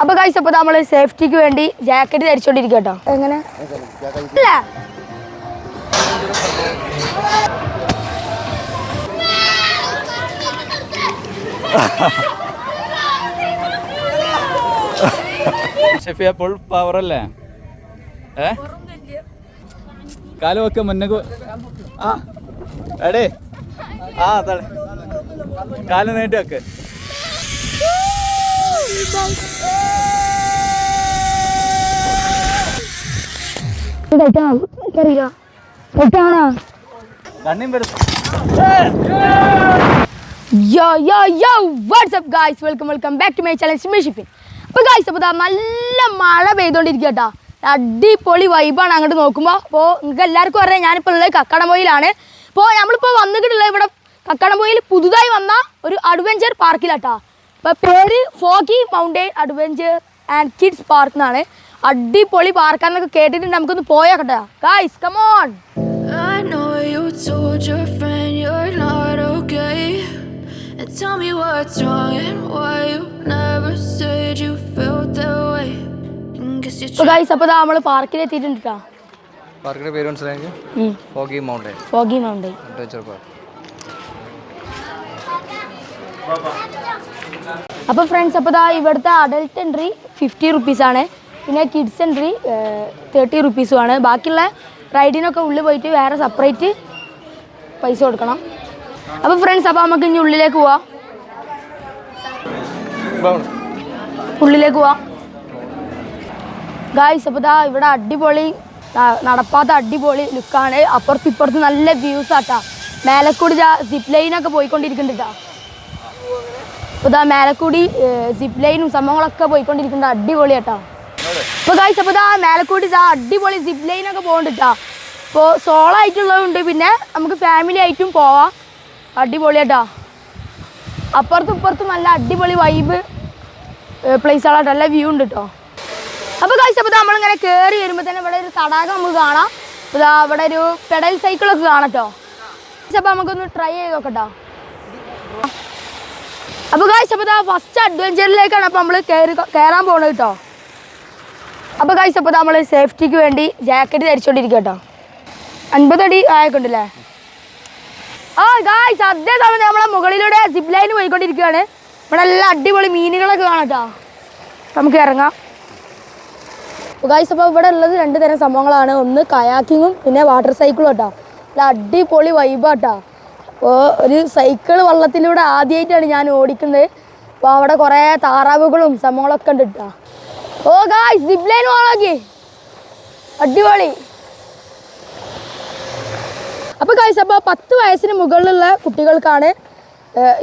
അപ്പോൾ ഗൈസ് അപ്പോൾ നമ്മൾ സേഫ്റ്റിക്ക് വേണ്ടി ജാക്കറ്റ് ധരിച്ചുകൊണ്ടിരിക്കുക കേട്ടോ. എങ്ങനെ ഇല്ല ഷെഫിയ ഫുൾ പവർ അല്ലേ? കാല് വെക്ക മുന്നേക്ക് എടേ അതാണ് കാല് നീട്ടി വെക്ക്. കണ്ണിയും വരും. Yo yo yo, what's up guys? Welcome back to my channel Shifin. അപ്പോൾ ഗൈസ് അപ്പോൾ നല്ല മഴ പെയ്തുകൊണ്ടിരിക്കുക കേട്ടോ. അടിപൊളി വൈബാണ് അങ്ങോട്ട് നോക്കുമ്പോൾ. അപ്പോൾ നിങ്ങൾക്ക് എല്ലാവർക്കും അറിയാം ഞാനിപ്പോൾ ഉള്ളത് കക്കാടംപൊയിലാണ്. അപ്പോൾ നമ്മളിപ്പോൾ വന്നിട്ടുള്ളത് ഇവിടെ കക്കാടംപൊയിൽ പുതുതായി വന്ന ഒരു അഡ്വഞ്ചർ പാർക്കിലാട്ടോ. അപ്പോൾ പേര് foggy mountain adventure and kids park എന്നാണ്. അടിപൊളി പാർക്കാന്നൊക്കെ കേട്ടിട്ടുണ്ട്. നമുക്കൊന്ന് പോയാൽ കേട്ടോ guys, come on. I know you told your friend you're not okay, and tell me what's wrong and why you never said you felt that way. അപ്പോൾ guys അപ്പോൾ നമ്മൾ പാർക്കിൽ എത്തിയിട്ടുണ്ട് കേട്ടോ. പാർക്കിന്റെ പേര് മനസ്സിലായെങ്കിൽ ഫോഗി മൗണ്ടൻ അഡ്വഞ്ചർ പാർക്ക്. അപ്പോൾ friends അപ്പോൾ ഇവിടുത്തെ അഡൽട്ട് എൻട്രി 50 റുപ്പീസാണ്. പിന്നെ കിഡ്സ് എൻട്രി 30 റുപ്പീസുമാണ്. ബാക്കിയുള്ള റൈഡിനൊക്കെ ഉള്ളിൽ പോയിട്ട് വേറെ സെപ്പറേറ്റ് പൈസ കൊടുക്കണം. അപ്പോൾ ഫ്രണ്ട്സ് അപ്പോൾ നമുക്ക് ഇനി ഉള്ളിലേക്ക് പോവാം. ഗായ്സ് അപ്പോൾ ഇവിടെ അടിപൊളി നടപ്പാത്ത അടിപൊളി ലുക്കാണ്. അപ്പുറത്ത് ഇപ്പുറത്ത് നല്ല വ്യൂസ് ആട്ടാ. മേലക്കൂടി സിപ്പ് ലൈനൊക്കെ പോയിക്കൊണ്ടിരിക്കുന്നുണ്ട് കേട്ടോ. അപ്പോൾ മേലക്കൂടി സിപ്പ് ലൈനും സംഭവങ്ങളൊക്കെ പോയിക്കൊണ്ടിരിക്കുന്നുണ്ട്. അടിപൊളി കേട്ടോ. അപ്പോൾ ഗായ്സ് അപ്പോൾ മേലക്കൂടി അടിപൊളി സിപ്പ് ലൈനൊക്കെ പോകുന്നുണ്ട് കേട്ടോ. അപ്പോൾ സോളോ ആയിട്ടുള്ളതുണ്ട്, പിന്നെ നമുക്ക് ഫാമിലി ആയിട്ടും പോവാം. അടിപൊളി കേട്ടോ. അപ്പുറത്തും ഇപ്പുറത്തും നല്ല അടിപൊളി വൈബ് പ്ലേസുകളായിട്ട് നല്ല വ്യൂ ഉണ്ട് കേട്ടോ. അപ്പോൾ ഗായ്സ് അപ്പോൾ നമ്മളിങ്ങനെ കയറി വരുമ്പോൾ തന്നെ ഇവിടെ ഒരു തടാകം നമുക്ക് കാണാം. അപ്പോൾ ഇവിടെ ഒരു പെഡൽ സൈക്കിളൊക്കെ കാണാം കേട്ടോ. അപ്പോൾ നമുക്കൊന്ന് ട്രൈ ചെയ്ത് നോക്കട്ടോ. അപ്പോൾ ഗായ്സ് അപ്പോൾ ഫസ്റ്റ് അഡ്വഞ്ചറിലേക്കാണ് അപ്പോൾ നമ്മൾ കയറാൻ പോകുന്നത് കേട്ടോ. അപ്പോൾ ഗായ്സ് അപ്പോൾ നമ്മൾ സേഫ്റ്റിക്ക് വേണ്ടി ജാക്കറ്റ് ധരിച്ചുകൊണ്ടിരിക്കുക കേട്ടോ. 50 അടി ആയൊക്കെ ഉണ്ടല്ലേ. ഗായ്സ് അതേ സമയത്ത് നമ്മളെ മുകളിലൂടെ സിപ്പ് ലൈൻ പോയിക്കൊണ്ടിരിക്കുകയാണ്. ഇവിടെ നല്ല അടിപൊളി മീനുകളൊക്കെ കാണാം കേട്ടോ. നമുക്ക് ഇറങ്ങാം. ഗായ്സ് അപ്പോൾ ഇവിടെ ഉള്ളത് 2 തരം സംഭവങ്ങളാണ്. ഒന്ന് കയാക്കിങ്ങും പിന്നെ വാട്ടർ സൈക്കിളും കേട്ടോ. നല്ല അടിപൊളി വൈബാട്ടോ. അപ്പോൾ ഒരു സൈക്കിൾ വള്ളത്തിലൂടെ ആദ്യമായിട്ടാണ് ഞാൻ ഓടിക്കുന്നത്. അപ്പോൾ അവിടെ കുറേ താറാവുകളും സംഭവങ്ങളൊക്കെ ഉണ്ട് കേട്ടോ. ഓ ഗായ്സ് സിപ്പ് ലൈൻ ഓണാക്കി അടിപൊളി. അപ്പോൾ ഗായ്സ് അപ്പോൾ 10 വയസ്സിന് മുകളിലുള്ള കുട്ടികൾക്കാണ്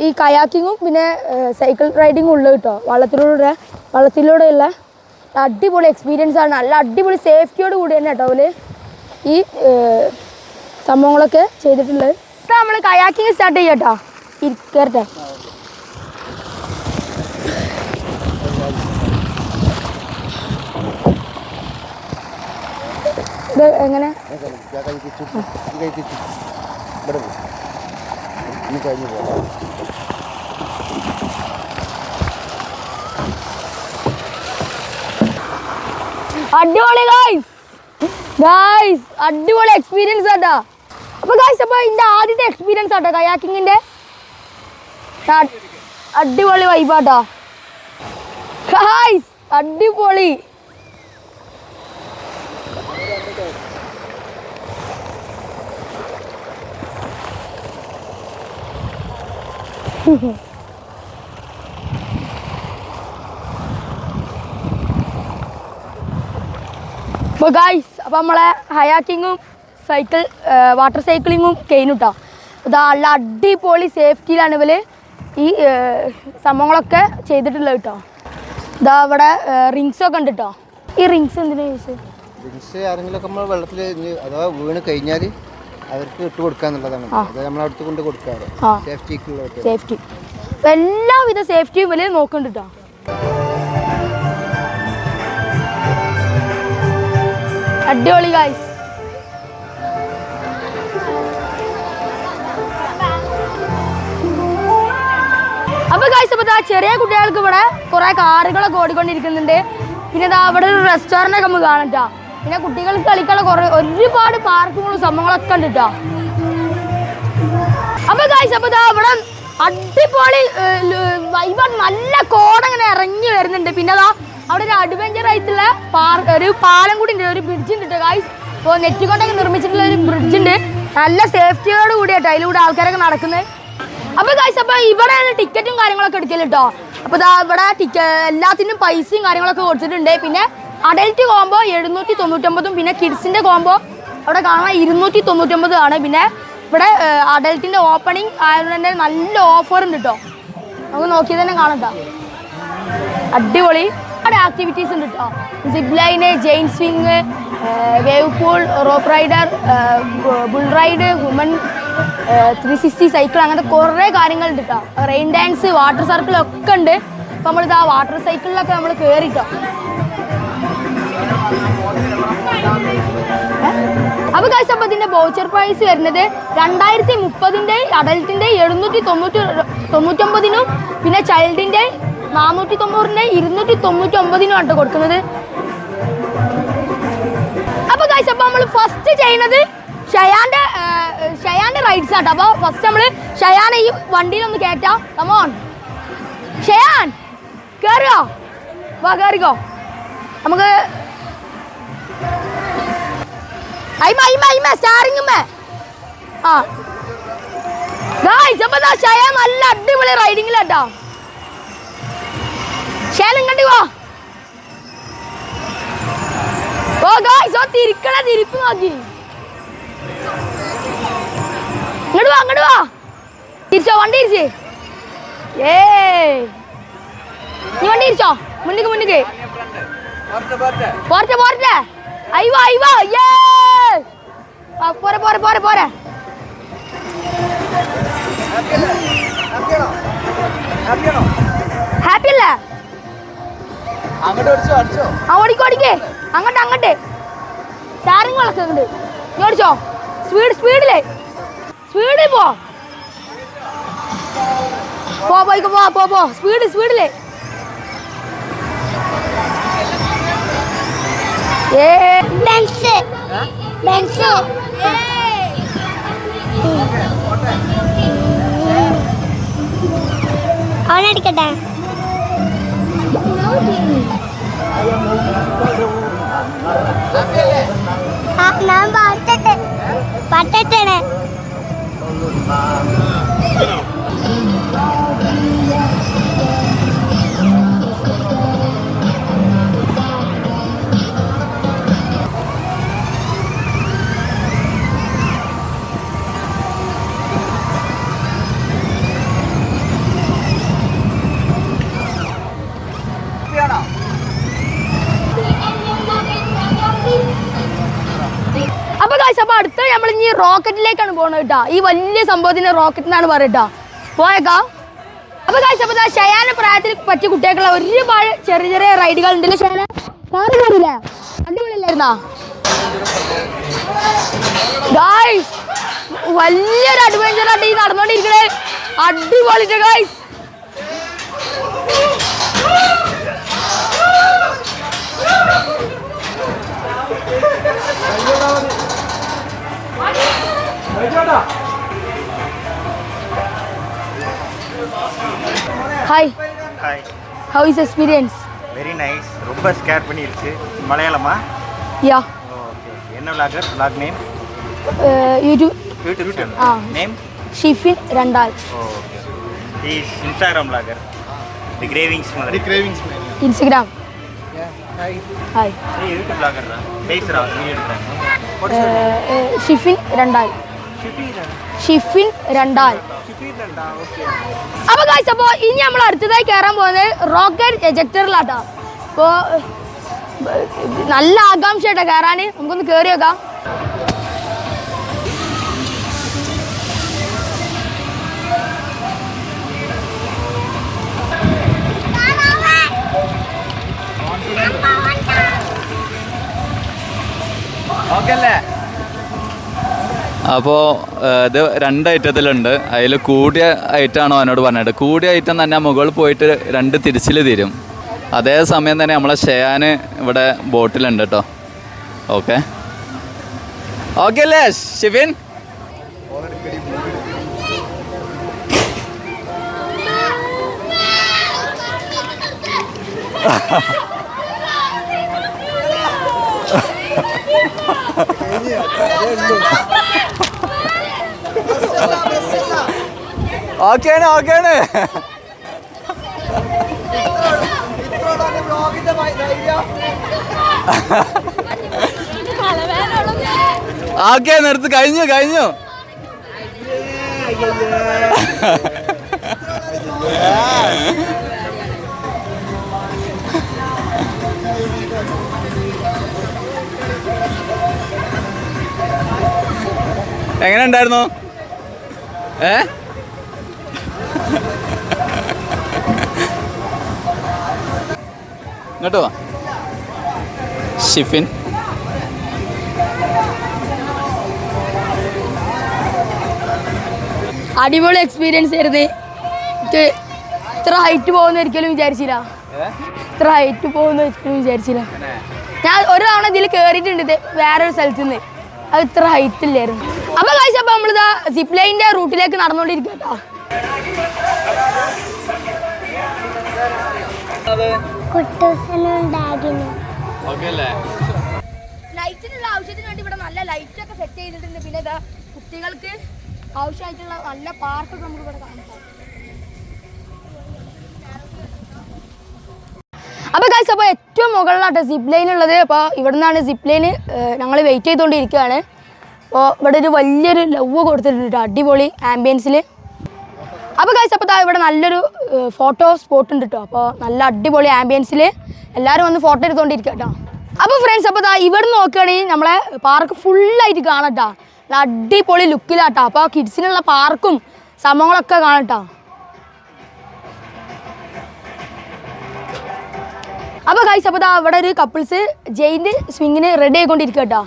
ഈ കയാക്കിങ്ങും പിന്നെ സൈക്കിൾ റൈഡിങ്ങും ഉള്ളത് കേട്ടോ. വള്ളത്തിലൂടെയുള്ള അടിപൊളി എക്സ്പീരിയൻസ് ആണ്. നല്ല അടിപൊളി സേഫ്റ്റിയോട് കൂടി തന്നെ കേട്ടോ അവര് ഈ സംഭവങ്ങളൊക്കെ ചെയ്തിട്ടുള്ളത്. ഇപ്പം നമ്മൾ കയാക്കിങ് സ്റ്റാർട്ട് ചെയ്യാം കേട്ടോ. കയറട്ടെ. ഇത് എങ്ങനെ അടിപൊളി ഗായ്സ് അടിപൊളി എക്സ്പീരിയൻസ് ആട്ടാ. അപ്പോൾ ഗായ്സ് അപ്പോൾ ഇതിൻ്റെ ആദ്യത്തെ എക്സ്പീരിയൻസ് ആട്ടോ കയാക്കിങ്ങിൻ്റെ. അടിപൊളി വൈബാട്ടോ ഗായ്സ് അടിപൊളി. അപ്പോൾ ഗായ്സ് അപ്പോൾ നമ്മളെ ഹയാക്കിങ്ങും വാട്ടർ സൈക്ലിങ്ങും കഴിഞ്ഞു കേട്ടോ. ഇതാ നല്ല അടിപൊളി സേഫ്റ്റിയിലാണ് ഇവർ ഈ സംഭവങ്ങളൊക്കെ ചെയ്തിട്ടുള്ളത് കേട്ടോ. ഇതാ ഇവിടെ റിങ്സൊക്കെ ഉണ്ട് കേട്ടോ. ഈ റിങ്സ് എന്തിനാണ് യൂസ്? റിങ്സ് ആരെങ്കിലുമൊക്കെ നമ്മൾ വെള്ളത്തിൽ അഥവാ വീണ് കഴിഞ്ഞാൽ അവർക്ക് ഇട്ട് കൊടുക്കാന്നുള്ളതാണ്. അത് നമ്മളടുത്ത് കൊണ്ട് കൊടുക്കാറ് സേഫ്റ്റി. എല്ലാവിധ സേഫ്റ്റിയും ഇവർ നോക്കുന്നുണ്ട് കേട്ടോ. അടിപൊളി ഗായ്സ്. അപ്പോൾ ഗായ്സ് അപ്പോൾ ചെറിയ കുട്ടികൾക്ക് ഇവിടെ കുറേ കാറുകളൊക്കെ ഓടിക്കൊണ്ടിരിക്കുന്നുണ്ട്. പിന്നെ ഇതാ അവിടെ ഒരു റെസ്റ്റോറൻ്റ് ഒക്കെ നമുക്ക് കാണാം കേട്ടോ. പിന്നെ കുട്ടികൾക്ക് കളിക്കാനുള്ള ഒരുപാട് പാർക്കുകളും സംഭവങ്ങളൊക്കെ ഉണ്ട് കേട്ടോ. അപ്പോൾ ഗൈസ് അപ്പോൾ ഇതാ ഇവിടെ അടിപൊളി വൈബാണ്. നല്ല കോടങ്ങനെ ഇറങ്ങി വരുന്നുണ്ട്. പിന്നെ അതാ അവിടെ ഒരു അഡ്വഞ്ചർ ആയിട്ടുള്ള ഒരു പാലം കൂടി ഉണ്ട്, ഒരു ബ്രിഡ്ജ് ഉണ്ട് കേട്ടോ ഗൈസ്. ഇപ്പോൾ നെറ്റ് കൊണ്ടൊക്കെ നിർമ്മിച്ചിട്ടുള്ള ഒരു ബ്രിഡ്ജ് ഉണ്ട്. നല്ല സേഫ്റ്റിയോട് കൂടിയാട്ടോ അതിലൂടെ ആൾക്കാരൊക്കെ നടക്കുന്നത്. അപ്പോൾ ഗൈസ് അപ്പോൾ ഇവിടെയാണ് ടിക്കറ്റും കാര്യങ്ങളൊക്കെ എടുക്കല് കേട്ടോ. അപ്പോൾ ഇതാ ഇവിടെ എല്ലാത്തിനും പൈസയും കാര്യങ്ങളൊക്കെ കൊടുത്തിട്ടുണ്ട്. പിന്നെ അഡൽറ്റ് കോംബോ 799, പിന്നെ കിഡ്സിൻ്റെ കോംബോ അവിടെ കാണാൻ 299 ആണ്. പിന്നെ ഇവിടെ അഡൽറ്റിൻ്റെ ഓപ്പണിങ് ആയതുകൊണ്ട് തന്നെ നല്ല ഓഫർ ഉണ്ട് കേട്ടോ. നമുക്ക് നോക്കിയത് തന്നെ കാണാം കേട്ടോ. അടിപൊളി ഒരുപാട് ആക്ടിവിറ്റീസ് ഉണ്ട് കേട്ടോ. Zip line, chain swing, wave pool, rope rider, bull ride, human 360 cycle, അങ്ങനത്തെ കുറേ കാര്യങ്ങളുണ്ട് കേട്ടോ. റെയിൻ ഡാൻസ്, വാട്ടർ സർക്കിൾ ഒക്കെ ഉണ്ട്. അപ്പോൾ നമ്മളിതാ വാട്ടർ സൈക്കിളിലൊക്കെ നമ്മൾ കയറിട്ടോ. അപ്പോൾ ഗൈസ് അപ്പോൾ ഇതിൻ്റെ വൗച്ചർ പ്രൈസ് വരുന്നത് 2030 അഡൽറ്റിൻ്റെ 799, പിന്നെ ചൈൽഡിൻ്റെ 490, 299 ആണ് കൊടുക്കുന്നത്. അപ്പോൾ ഗൈസ് അപ്പോൾ നമ്മൾ ഫസ്റ്റ് ചെയ്യുന്നത് ഷയാൻ്റെ റൈഡ്സ് ആട്ടോ. അപ്പോൾ ഫസ്റ്റ് നമ്മൾ ഷയാനെ ഈ വണ്ടിയിലൊന്ന് കയറ്റാം. കമോൺ ഷയാൻ, കയറുക, വാ കയറിക്കോ. നമുക്ക് സ്റ്റാറിങ്ങുമേ ആ ഗൈസ് അപ്പോൾ ഷയാൻ നല്ല അടിപൊളി റൈഡിങ്ങിലാട്ടോ. ഷയാൻ ഇങ്ങോട്ട് വാ. ഓ ഗൈസ് ഓ തിരിക്കണ തിരിപ്പ് നോക്കി. അങ്ങോട്ട് വാ തിരിച്ചോ, വണ്ടി തിരിച്ച്. നീ വണ്ടി തിരിച്ചോ, മുന്നിക്ക് പോരട്ടെ. അയ്യോ പോരെ. ഹാപ്പി അല്ലേ? ഓടിക്കേ അങ്ങോട്ട് സ്റ്റാറിങ്ങളൊക്കെ ഉണ്ട്. നീ ഓടിച്ചോ, സ്പീഡിൽ പോ സ്പീഡില്. അവനടിക്കട്ടെ. ഞാൻ പാട്ടേ അപ്പൊ അടുത്ത നമ്മൾ ഇനി റോക്കറ്റിലേക്കാണ് പോകുന്നത് കേട്ടോ. ഈ വലിയ സംഭവത്തിന് റോക്കറ്റ് എന്നാണ് പറയട്ടോ. പോയേക്കാം. അപ്പൊ അപ്പൊ ഷയാന പ്രായത്തിൽ പറ്റിയ കുട്ടികൾക്കുള്ള ഒരുപാട് ചെറിയ ചെറിയ റൈഡുകൾ ഉണ്ടല്ലോ. ഷയാന കാറ് കയറിയില്ലേ? അടിപൊളിയല്ലായിരുന്നാ ഗായ്സ്? വലിയൊരു അഡ്വഞ്ചർ ആയിട്ട് ഈ നടന്നുകൊണ്ടിരിക്കണേ. അടിപൊളിട്ട് guys. Hi. Hi. How is experience? Very nice. ரொம்ப ஸ்கேர் பண்ணிருச்சு. மலையாளமா? Yeah. Okay. என்ன vlogger? Vlog name? YouTube. YouTube. Name? Shifin Randal. Okay. He is Instagram vlogger. The Cravings man. The Cravings man. Instagram. Yeah. Hi. Hi. Hey, YouTube vlogger ra. பேசுறா video எடுக்கறாங்க. Shifin Randal. Shifin രണ്ടാൽ. അപ്പൊ guys അപ്പോൾ ഇനി നമ്മൾ അടുത്തതായി കയറാൻ പോകുന്നത് rocket എജക്ടറിലാട്ടോ. അപ്പോൾ നല്ല ആകാംക്ഷയായിട്ടാ കയറാൻ. നമുക്കൊന്ന് കയറി വെക്കാം. ഓക്കെ അല്ലേ? അപ്പോൾ ഇത് 2 ഐറ്റത്തിലുണ്ട്. അതിൽ കൂടിയ ഐറ്റമാണോ എന്നോട് പറഞ്ഞത്. കൂടിയ ഐറ്റം തന്നെ മുകളിൽ പോയിട്ട് 2 തിരിച്ചിൽ തീരും. അതേ സമയം തന്നെ നമ്മളെ ഷെയാൻ ഇവിടെ ബോട്ടിലുണ്ട് കേട്ടോ. ഓക്കെ ഓക്കെ അല്ലേ ഷിഫിൻ? ഓക്കെയാണ് ഓക്കെയാണ്. ഓക്കെ നിർത്ത്. കഴിഞ്ഞു കഴിഞ്ഞു. എങ്ങനെ ഉണ്ടായിരുന്നു? ഇങ്ങോട്ട് വാ ഷിഫിൻ. അടിപൊളി എക്സ്പീരിയൻസ് ആയിരുന്നു. ഇത്ര ഹൈറ്റ് പോകുന്ന ഒരിക്കലും വിചാരിച്ചില്ല. ഇത്ര ഹൈറ്റ് പോകുന്ന ഒരിക്കലും വിചാരിച്ചില്ല. ഞാൻ ഒരു തവണ ഇതിൽ കയറിയിട്ടുണ്ട്, ഇത് വേറൊരു സ്ഥലത്ത് നിന്ന്. അത് ഇത്ര ഹൈറ്റ് ഇല്ലായിരുന്നു. അപ്പൊ കാഴ്ച അപ്പൊ നമ്മളിതാ സിപ്പ് ലൈനിന്റെ റൂട്ടിലേക്ക് നടന്നുകൊണ്ടിരിക്കുക കേട്ടോ. ലൈറ്റിനുള്ള ആവശ്യത്തിന് വേണ്ടി ഇവിടെ നല്ല ലൈറ്റ് ഒക്കെ സെറ്റ് ചെയ്തിട്ടുണ്ട്. പിന്നെ ഇതാ കുട്ടികൾക്ക് ആവശ്യമായിട്ടുള്ള നല്ല പാർക്കൊക്കെ നമുക്ക് ഇവിടെ കാണാം. അപ്പോൾ ഗൈസ്, അപ്പോൾ ഏറ്റവും മുകളിലാട്ടോ സിപ്പ് ലൈൻ ഉള്ളത്. അപ്പോൾ ഇവിടെ നിന്നാണ് സിപ്പ് ലൈന് ഞങ്ങൾ വെയിറ്റ് ചെയ്തുകൊണ്ടിരിക്കുകയാണ്. അപ്പോൾ ഇവിടെ ഒരു വലിയൊരു ലവ് കൊടുത്തിട്ടുണ്ട് അടിപൊളി ആംബിയൻസിൽ. അപ്പോൾ ഗൈസ്, അപ്പോൾ ഇവിടെ നല്ലൊരു ഫോട്ടോ സ്പോട്ട് ഉണ്ട് കേട്ടോ. അപ്പോൾ നല്ല അടിപൊളി ആംബിയൻസിൽ എല്ലാവരും വന്ന് ഫോട്ടോ എടുത്തുകൊണ്ടിരിക്കുക കേട്ടോ. അപ്പോൾ ഫ്രണ്ട്സ്, അപ്പോൾ ഇവിടെ നോക്കുകയാണെങ്കിൽ നമ്മളെ പാർക്ക് ഫുള്ളായിട്ട് കാണാം കേട്ടോ. അടിപൊളി ലുക്കിലാട്ടോ. അപ്പോൾ കിഡ്സിനുള്ള പാർക്കും സംഭവങ്ങളൊക്കെ കാണട്ടോ. അപ്പോൾ ഗൈസ്, അപ്പോൾ അവിടെ ഒരു കപ്പിൾസ് ജെയിൻ്റ് സ്വിങ്ങിന് റെഡി ആയിക്കൊണ്ടിരിക്കുക കേട്ടോ.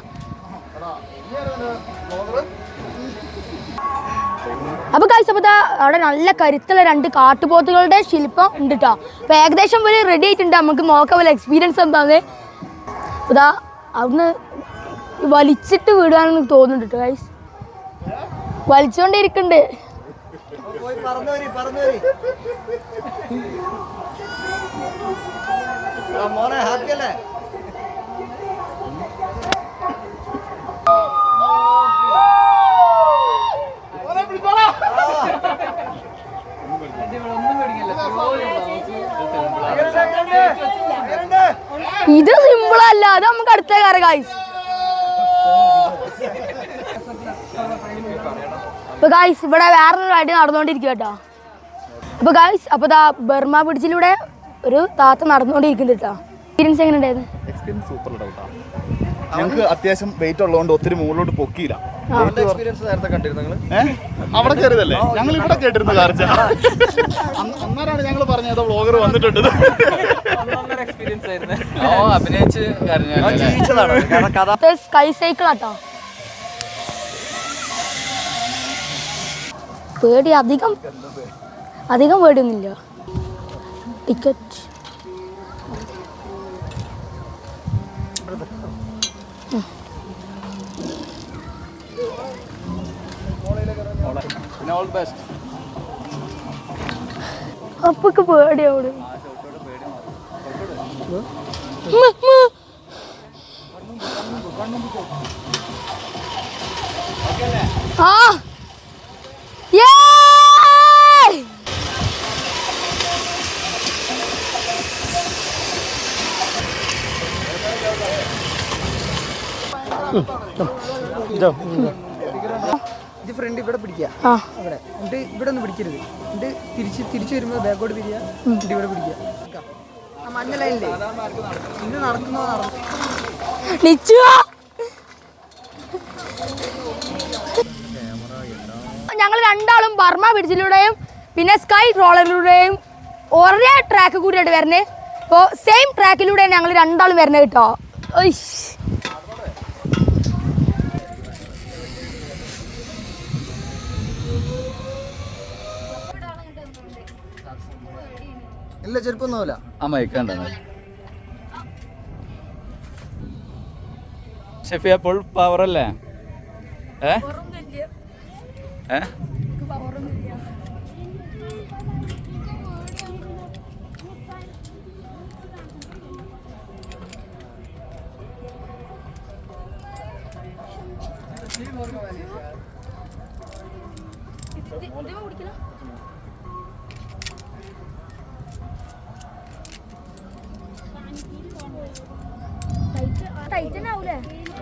അപ്പോൾ ഗൈസ്, അപ്പോൾ അവിടെ നല്ല കരുത്തുള്ള 2 കാട്ടുപോത്തുകളുടെ ശില്പം ഉണ്ട് കേട്ടോ. അപ്പോൾ ഏകദേശം ഒരു റെഡി ആയിട്ടുണ്ട്. നമുക്ക് നോക്കാൻ പോലെ എക്സ്പീരിയൻസ് എന്താണ്. ഇതാ അവിടുന്ന് വലിച്ചിട്ട് വിടുകയാണെന്ന് തോന്നുന്നുണ്ട് കേട്ടോ ഗൈസ്. വലിച്ചുകൊണ്ടിരിക്കുന്നുണ്ട്. ഇത് സിമ്പിളല്ല, അത് നമുക്ക് അടുത്ത കാര്യം ഗൈസ്. ഇപ്പൊ ഗൈസ് ഇവിടെ വേറൊരു റൈഡ് നടന്നുകൊണ്ടിരിക്കുക കേട്ടോ. അപ്പൊ ഗൈസ്, അപ്പൊ ബർമ ബ്രിഡ്ജിലൂടെ ഒരു താത്ത നടന്നുകൊണ്ടിരിക്കുന്നുണ്ട് കേട്ടോ. എക്സ്പീരിയൻസ് എങ്ങനെ ഉണ്ടായിരുന്നു? എക്സ്പീരിയൻസ് സൂപ്പർ കേട്ടോ. ഞങ്ങൾക്ക് അത്യാവശ്യം വെയിറ്റ് ഉള്ളതുകൊണ്ട് ഒത്തിരി മുകളിലോട്ട് പൊക്കിയില്ല. അവിടെ കയറിയതല്ലേ, ഞങ്ങൾ ഇവിടെ കേട്ടിരുന്നു കാർച്ച. അന്നേരമാണ് ഞങ്ങൾ പറഞ്ഞത് വ്ളോഗർ വന്നിട്ടുണ്ട്. സ്കൈ സൈക്കിൾ ആട്ടോ. പേടി അധികം പേടിയൊന്നുമില്ല. ടിക്കറ്റ് അപ്പൊക്കെ പേടിയാവും. ആ ഇത് ഫ്രണ്ട് ഇവിടെ പിടിക്കുക, ഇവിടെ എന്നിട്ട് ഇവിടെ ഒന്നും പിടിക്കരുത്. എന്നിട്ട് തിരിച്ചു വരുമ്പോൾ ബാക്കോട്ട് തിരിയുക, എന്നിട്ട് ഇവിടെ പിടിക്കുക. ആ മഞ്ഞ ലൈനില്ലേ ഇന്ന് നടക്കുന്നോ ഞങ്ങൾ രണ്ടാളും ബർമ ബ്രിഡ്ജിലൂടെയും പിന്നെ സ്കൈ റോളറിലൂടെയും ഒരേ ട്രാക്ക് കൂടിയായിട്ട് വരുന്നത്. അപ്പോൾ സെയിം ട്രാക്കിലൂടെയാണ് ഞങ്ങൾ രണ്ടാളും വരുന്നത് കേട്ടോ. ഇല്ല ചെരുപ്പൊന്നുമില്ല. ആ മയക്കണ്ട ഷെഫിയ ഫുൾ പവർ അല്ലേ? ഏ ഏ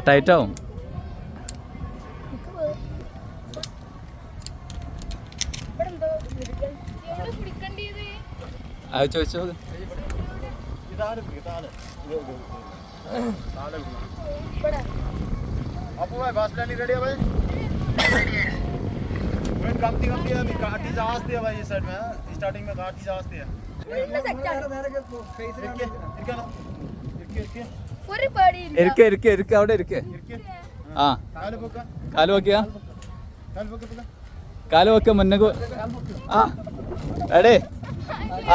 ടൈറ്റ് ആവും. അത് ചോദിച്ചോ. അവിടെ ഇരിക്കേ. ആ കാല് വെക്കുക, കാല് വെക്ക മുന്നേ. ആ എടേ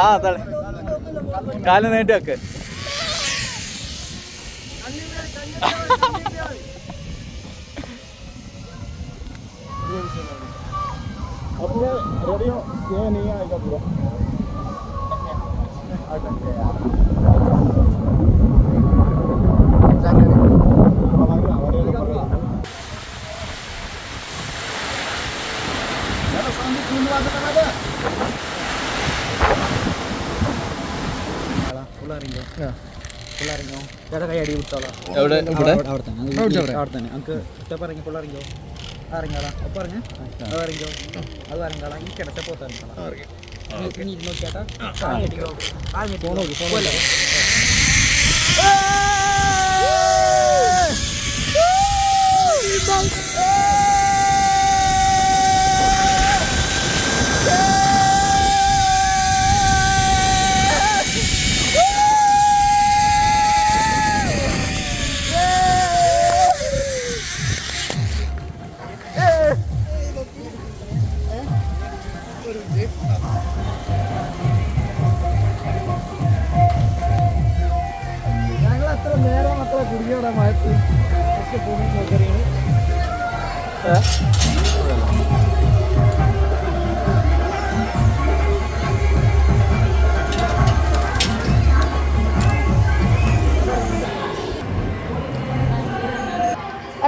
ആ അതാണ് കാല് നീട്ടി വെക്ക്. കൈ അടി വിട്ടോളാം. എവിടെ? ഇവിടെ അവിടെ തന്നെ നമുക്ക് ഇറങ്ങിപ്പോൾ ഇറങ്ങിയോ. ഇറങ്ങിയോളാം. ഒപ്പം ഇറങ്ങി അത് ഇറങ്ങിയോ. അത് ഇറങ്ങാളാം. ഈ കിടത്തെ പോത്ത് ഇറങ്ങാം. നോക്കിയാട്ടാ ഫോൺ നോക്കി ഫോൺ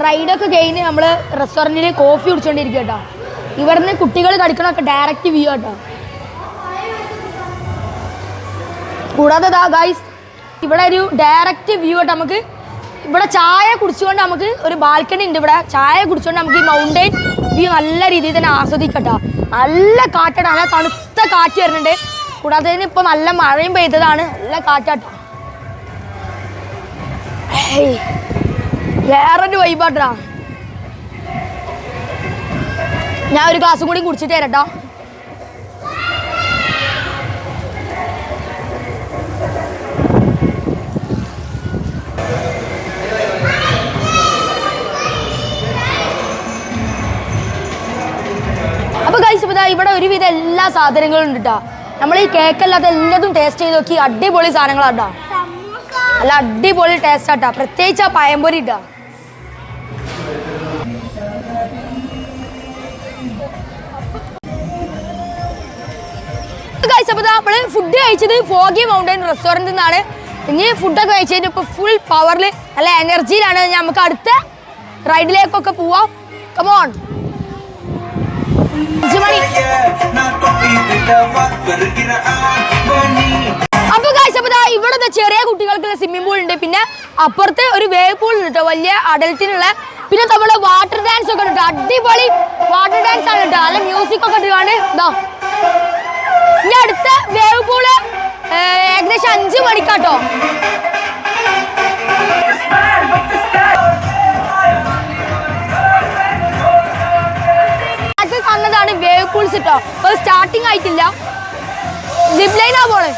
റൈഡൊക്കെ കഴിഞ്ഞ് നമ്മൾ റെസ്റ്റോറൻറ്റിൽ കോഫി കുടിച്ചുകൊണ്ടിരിക്കുക കേട്ടോ. ഇവിടുന്ന് കുട്ടികൾ കളിക്കണമൊക്കെ ഡയറക്റ്റ് വ്യൂ കേട്ടോ. കൂടാതെ ഗൈസ് ഇവിടെ ഒരു ഡയറക്റ്റ് വ്യൂ കേട്ടോ. നമുക്ക് ഇവിടെ ചായ കുടിച്ചുകൊണ്ട് നമുക്ക് ഒരു ബാൽക്കണി ഉണ്ട്. ഇവിടെ ചായ കുടിച്ചുകൊണ്ട് നമുക്ക് ഈ മൗണ്ടെയിൻ വ്യൂ നല്ല രീതിയിൽ തന്നെ ആസ്വദിക്കട്ടോ. നല്ല കാറ്റാണ്, നല്ല തണുത്ത കാറ്റ് വരുന്നുണ്ട്. കൂടാതെ തന്നെ ഇപ്പോൾ നല്ല മഴയും പെയ്തതാണ്, നല്ല കാറ്റാട്ടോ. വേറൊരു വൈബാട്ടാ. ഞാൻ ഒരു ഗ്ലാസും കൂടി കുടിച്ചിട്ട് തരട്ടോ. അപ്പോൾ ഗൈസ് ഇവിടെ ഒരുവിധം എല്ലാ സാധനങ്ങളും ഉണ്ട് കേട്ടോ. നമ്മൾ ഈ കേക്കല്ലാത്ത എല്ലാതും ടേസ്റ്റ് ചെയ്ത് നോക്കി. അടിപൊളി സാധനങ്ങളാട്ടോ, നല്ല അടിപൊളി ടേസ്റ്റ് ആട്ടാ. പ്രത്യേകിച്ച് ആ പഴംപൊരി ഇട്ടാ. അപ്പോൾ നമ്മൾ ഫുഡ് കഴിച്ചത് ഫോഗി മൗണ്ടൻ റെസ്റ്റോറൻറ്റിൽ നിന്നാണ്. ഇനി ഫുഡൊക്കെ കഴിച്ചതിന് ഇപ്പോൾ ഫുൾ പവറിൽ നല്ല എനർജിയിലാണ്. നമുക്ക് അടുത്ത റൈഡിലേക്കൊക്കെ പോവാം. കമോൺ. 5 മണി. അപ്പോൾ ഇവിടെ ചെറിയ കുട്ടികൾക്കുള്ള സ്വിമ്മിംഗ് പൂൾ ഉണ്ട്. പിന്നെ അപ്പുറത്ത് ഒരു വേവ് പൂൾ ഉണ്ട് കേട്ടോ, വലിയ അഡൽറ്റിനുള്ള. പിന്നെ നമ്മുടെ വാട്ടർ ഡാൻസ് ഒക്കെ ഉണ്ട്. അടിപൊളി വാട്ടർ ഡാൻസ് ആണ് കേട്ടോ. നല്ല മ്യൂസിക് ഒക്കെ ഇട്ടാണ്. ഇതാ ഇനി അടുത്ത വേവ് പൂള് ഏകദേശം 5 മണിക്കാട്ടോ. കാണുന്നതാണ് വേവ് പൂൾസ് കേട്ടോ. അത് സ്റ്റാർട്ടിങ് ആയിട്ടില്ല. സിപ്പ് ലൈനാ പോണേ.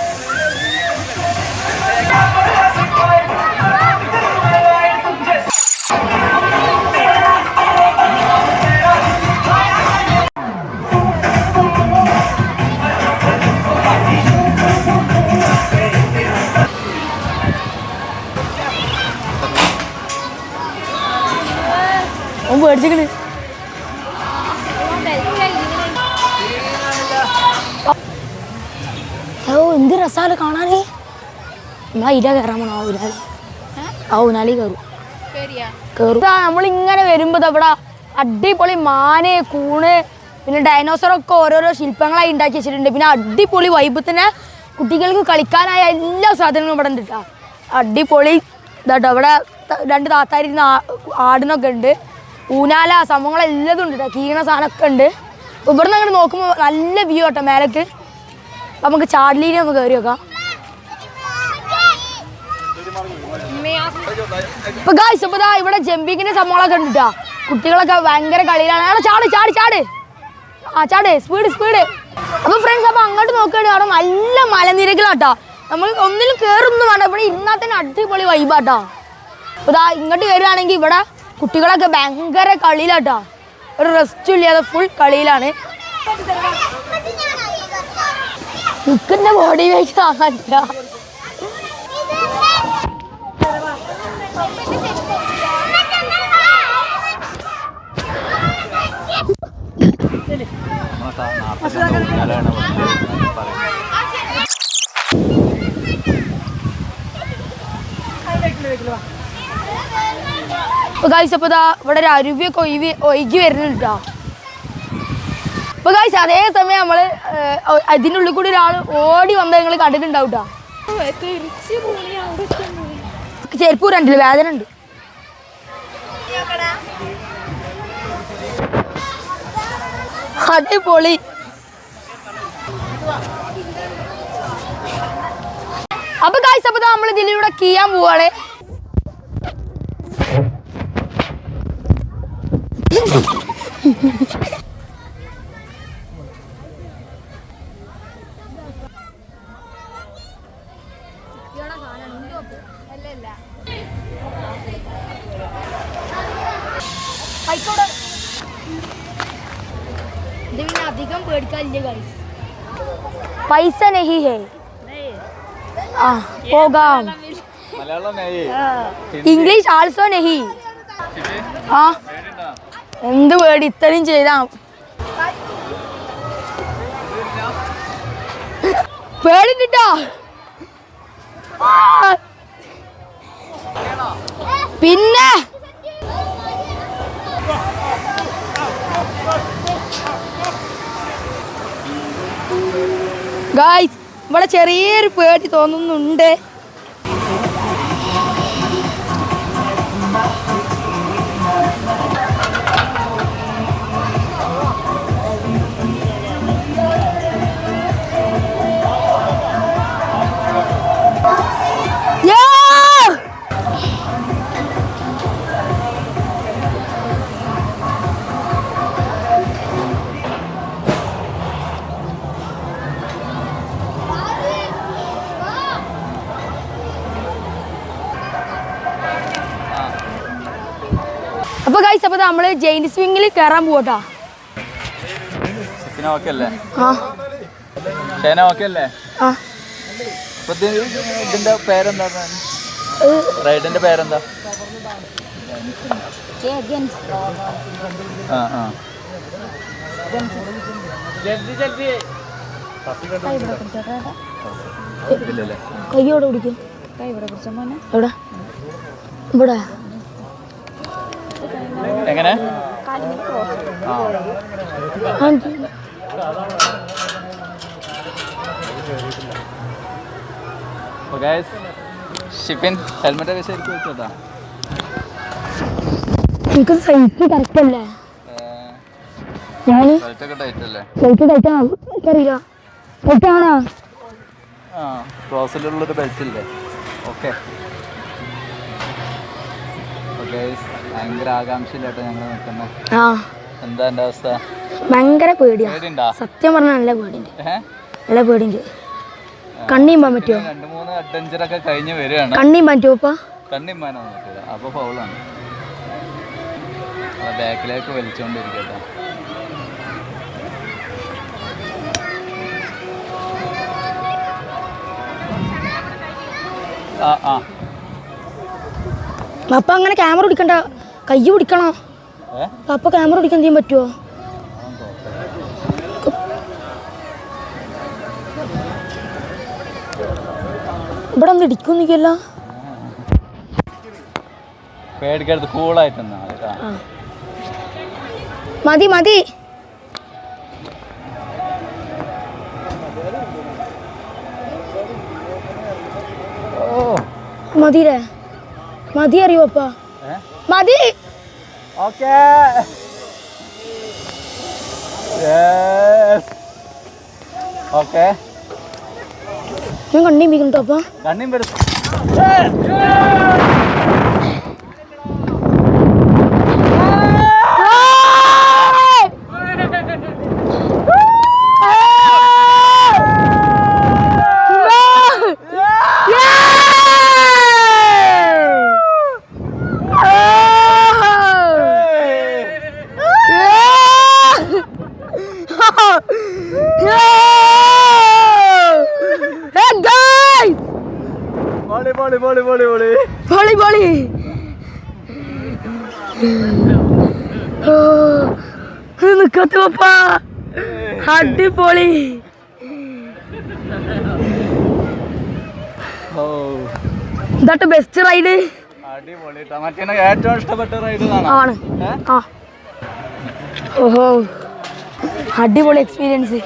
ഓൻ പേടിച്ചിക്കണ്. ഓ എന്ത് രസാല് കാണാനേ. നമ്മളെ ഇല കയറാൻ പോണ ഊനാലി കയറും. നമ്മളിങ്ങനെ വരുമ്പോ ഇവിടെ അടിപൊളി മാന്, കൂണ്, പിന്നെ ഡൈനോസറൊക്കെ ഓരോരോ ശില്പങ്ങളായി ഉണ്ടാക്കി വെച്ചിട്ടുണ്ട്. പിന്നെ അടിപൊളി വൈബ് തന്നെ കുട്ടികൾക്ക് കളിക്കാനായ എല്ലാ സാധനങ്ങളും ഇവിടെ ഉണ്ട് കേട്ടോ. അടിപൊളി ഇതാട്ടോ. ഇവിടെ 2 താത്താരിരുന്ന് ആടിനൊക്കെ ഉണ്ട്. ഊനാല സംഭവങ്ങളെല്ലതും ഉണ്ട് കേട്ടോ. കീണ സാധനമൊക്കെ ഉണ്ട്. ഇവിടെ നിന്ന് അങ്ങോട്ട് നോക്കുമ്പോൾ നല്ല വ്യൂ കേട്ടോ മേലേക്ക്. നമുക്ക് ചാടലീനെ ഒന്ന് കയറി വെക്കാം. ഇപ്പൊ ഗായ്സ് ഇപ്പൊ ഇവിടെ ജമ്പിങ്ങിന്റെ സംഭവങ്ങളൊക്കെ ഉണ്ട് കേട്ടോ. കുട്ടികളൊക്കെ ഭയങ്കര കളിയിലാണ്. ചാട് ചാട് ചാട്, ആ ചാട്, സ്പീഡ് സ്പീഡ്. അപ്പൊ ഫ്രണ്ട്സ് അപ്പൊ അങ്ങോട്ട് നോക്കുകയാണെങ്കിൽ അവിടെ നല്ല മലനിരകളാട്ടോ. നമ്മൾ ഒന്നിലും കയറൊന്നും വേണ്ട, ഇവിടെ ഇരുന്നാൽ തന്നെ അടിപൊളി വൈബാട്ടോ. അപ്പൊ ഇതാ ഇങ്ങോട്ട് കയറുകയാണെങ്കിൽ ഇവിടെ കുട്ടികളൊക്കെ ഭയങ്കര കളിയിലാട്ടോ. ഒരു റെസ്റ്റും ഇല്ലാതെ ഫുൾ കളിയിലാണ്. നിൽക്കുന്ന ബോഡി വെയിറ്റ് കാണാനില്ല. ഇപ്പൊ ഗായ്സ് അപ്പൊ ഇവിടെ ഒരു അരുവിയൊക്കെ ഒഴുകി വരുന്നുണ്ട് കേട്ടോ. ഇപ്പൊ ഗായ്സ് അതേ സമയം നമ്മള് അതിനുള്ളിൽ കൂടി ഒരാൾ ഓടി വന്നത് നിങ്ങൾ കണ്ടിട്ടുണ്ടാവും കേട്ടോ. ചെരുപ്പ് കണ്ടില്ല, വേദന ഉണ്ട്. അടിപൊളി. അപ്പൊ ഗായ്സ് അപ്പൊ നമ്മൾ ഇതിലൂടെ കീയാൻ പോവാണ്. ഇതിന് അധികം പേടിക്കാനില്ല ഗൈസ്. പൈസ നഹി ഹേ. ആ പോകാം. ഇംഗ്ലീഷ് ആൾസോ നഹി. ആ എന്ത് പേടി, ഇത്രയും ചെയ്താ പേടിട്ടോ. പിന്നെ ഗായ്സ് ഇവിടെ ചെറിയൊരു പേടി തോന്നുന്നുണ്ട്. അപ്പൊ ഗൈസ് അപ്പൊ നമ്മള് ജെയിൻ സ്വിങ്ങിൽ കയറാൻ പോട്ടാ. ഇതിന്റെ പേരെന്താ? റൈഡിന്റെ പേരെന്താ? കയ്യോടെ പിടിക്കും. എവിടെ? ഇവിടെ എങ്ങനെ? ഷിപ്പിൻ ഹെൽമെറ്റ് ഒക്കെ ശരിക്കും വെച്ചോട്ടാ. എനിക്ക് സൈറ്റ് കറക്റ്റ് അല്ലേ? ഞാന് സൈറ്റ് ടൈറ്റാണോ എനിക്കറിയില്ല. ടൈറ്റാണോ? ആ ക്രോസിലുള്ളൊരു ബെൽറ്റ് ഇല്ലേ? ഓക്കെ ഭയങ്കര ആകാംക്ഷയിലാട്ടോ ഞങ്ങൾ നിൽക്കുന്നത്. എന്താ എൻ്റെ അവസ്ഥ? ഭയങ്കര പേടിയാ, സത്യം പറഞ്ഞാൽ. നല്ല പേടിയുണ്ട്, നല്ല പേടിയുണ്ട്. കണ്ണിമ്പാൻ പറ്റുമോ? 2-3 അഡ്വഞ്ചറൊക്കെ കഴിഞ്ഞ് വരികയാണ്. കണ്ണിമ്പാൻ പറ്റുമോ? കണ്ണിമ്പാനൊന്നും പറ്റില്ല, അപ്പോൾ ഫൗളാണ്. ബാക്കിലേക്ക് വലിച്ചുകൊണ്ടിരിക്കട്ടോ. അപ്പൊ അങ്ങനെ ക്യാമറ പിടിക്കണ്ട, കൈ പിടിക്കണോ? പപ്പ ക്യാമറ ഓടിക്കാൻ ചെയ്യാൻ പറ്റുമോ? ഇവിടെ ഒന്ന് ഇടിക്കുന്നില്ല. പേടിക്കരുത്, കൂളായിട്ട് മതി മതി. മതിരേ, മതി അറിയോ അപ്പ? മതി. Okay, okay. ഞാൻ കണ്ണിയും പിടിക്കട്ടോ അപ്പ. കണ്ണിയും പെടുത്തു. അടിപൊളി. ഇതാട്ട് ബെസ്റ്റ് റൈഡ്. അടിപൊളി. ഏറ്റവും ഇഷ്ടപ്പെട്ട റൈഡ് ആണ്. ഓഹോ, അടിപൊളി എക്സ്പീരിയൻസ്.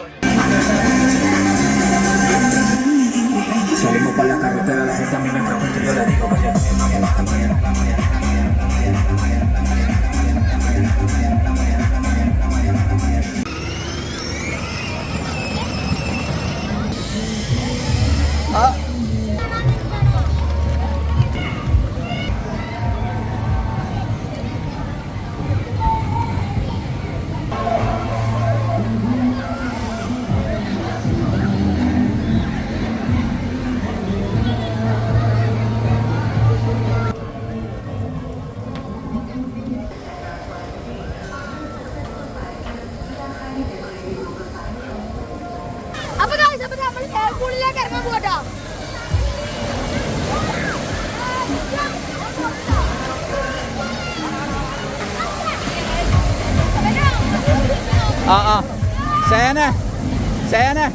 ശയനെ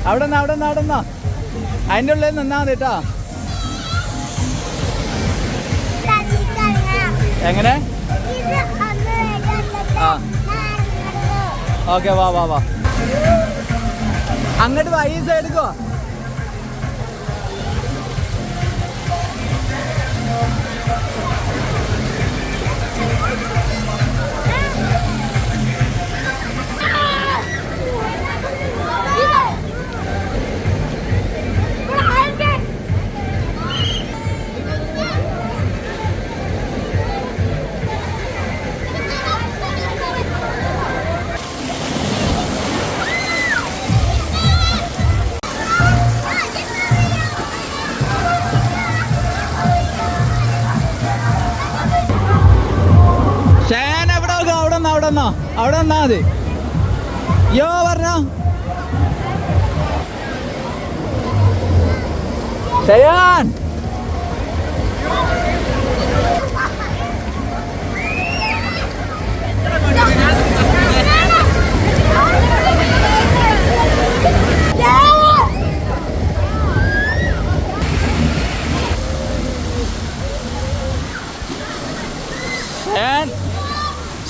അവിടെ നിന്നോ അതിൻ്റെ ഉള്ളിൽ നിന്നാ മതി കേട്ടോ. എങ്ങനെ? ആ ഓക്കെ, വാ അങ്ങോട്ട് വാ, ഈ സൈഡിക്കോ. അവിടെ നിന്നാ മതി. യോ പറഞ്ഞോ ശയാൻ.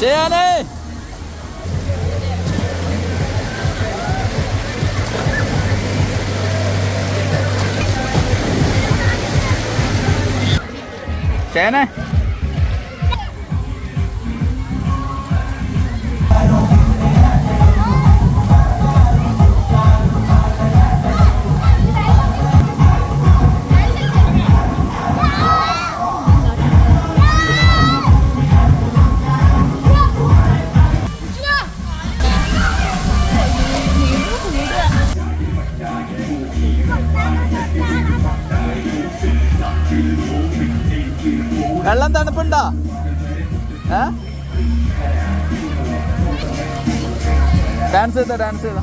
ശയാനേ, ശയനെ വെള്ളം തണുപ്പുണ്ടോ? ഡാൻസ് ചെയ്തോ.